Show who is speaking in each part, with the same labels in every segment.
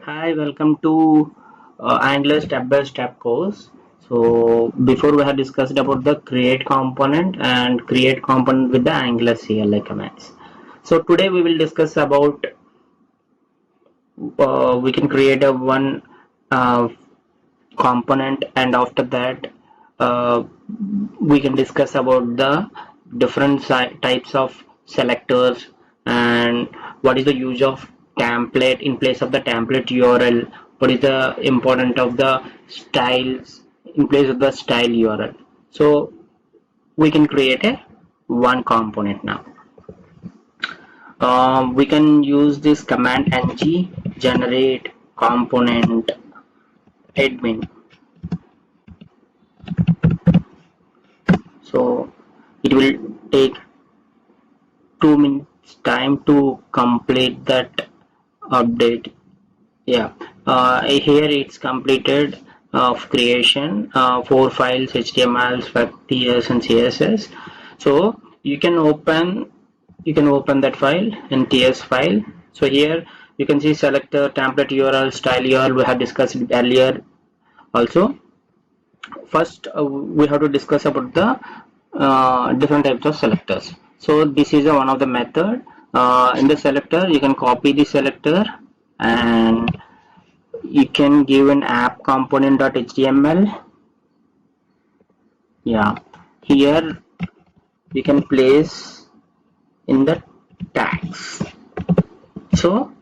Speaker 1: Hi, welcome to Angular step-by-step course. So before we have discussed about the create component and create component with the Angular CLI commands. So today we will discuss about we can create a one component, and after that uh, we can discuss about the different types of selectors and what is the use of template in place of the template URL, what is the important of the styles in place of the style URL. So we can create a one component now. We can use this command ng generate component admin. So it will take 2 minutes time to complete that update. Yeah, here it's completed of creation, 4 files, HTML, ts and css. So you can open that file in ts file. So here you can see selector, template URL, style URL. We have discussed it earlier also. First we have to discuss about the different types of selectors. So this is one of the method. In the selector you can copy the selector and you can give an app component.html. Yeah, here we can place in the tags. So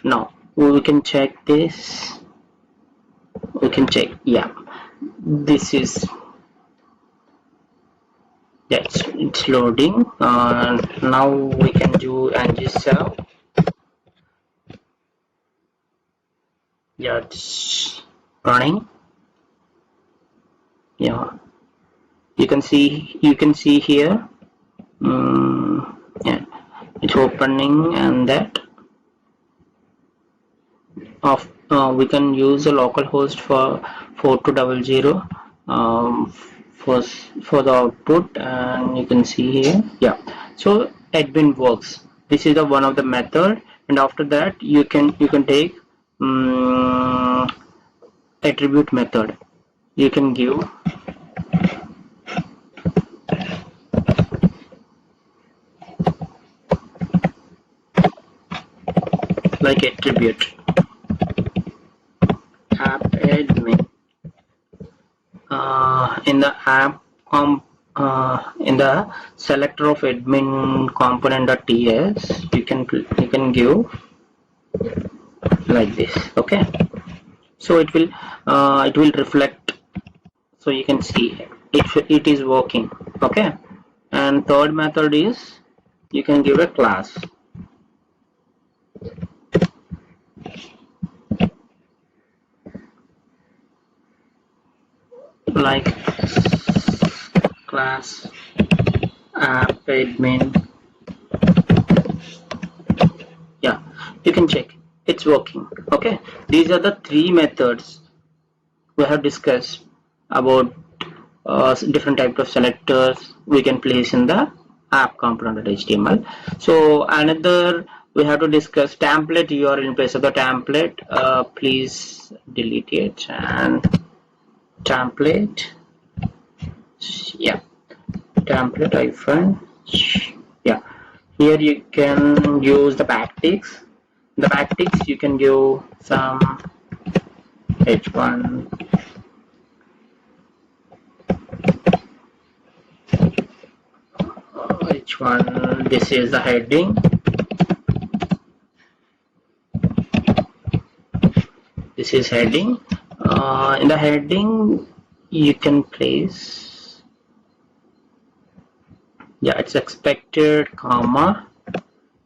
Speaker 1: now we can check this. We can check. Yeah, this is it's loading. Now we can do ng-serve. Yeah, it's running. Yeah, you can see here. Yeah, it's opening, and that of we can use a local host for 4200 for the output, and you can see here. Yeah, so admin works. This is the one of the method, and after that you can take attribute method. You can give like attribute app admin in the app in the selector of admin component.ts. You can give like this. Okay, so it will reflect. So you can see it is working. Okay, and third method is you can give a class like class app admin. Yeah, you can check it's working. Okay, these are the three methods we have discussed about different types of selectors we can place in the app component.html. So another we have to discuss template URL in place of the template. Please delete it and template. Yeah, template hyphen. Yeah, here you can use the backticks. The backticks you can give some h1 h1. This is the heading. This is heading. In the heading you can place, yeah, it's expected comma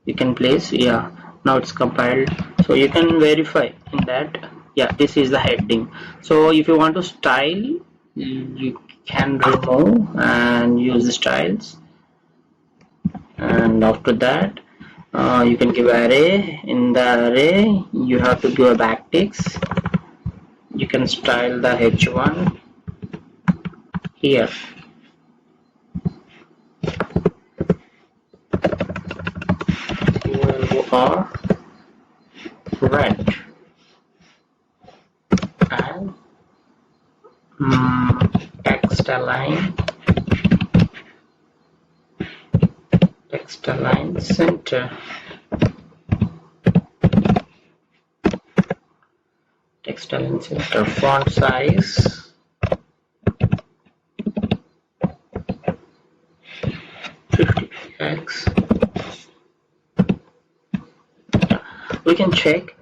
Speaker 1: you can place. Yeah, now it's compiled, so you can verify in that. Yeah, this is the heading. So if you want to style, you can remove and use the styles, and after that you can give array. In the array you have to give a backticks. You can style the h1 here. Or red. text align, text align center, text align center, font size 50x. We can check.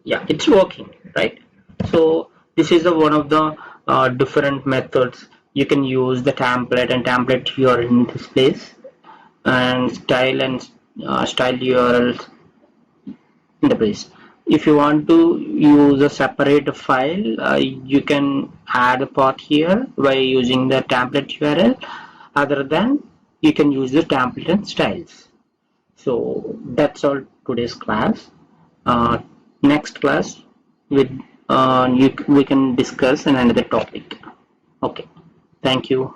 Speaker 1: Yeah, it's working, right? So this is one of the different methods. You can use the template and template URL in this place, and style URLs in the place. If you want to use a separate file, you can add a path here by using the template URL. Other than, you can use the template and styles. So that's all today's class. Next class with we can discuss another topic. Okay, thank you.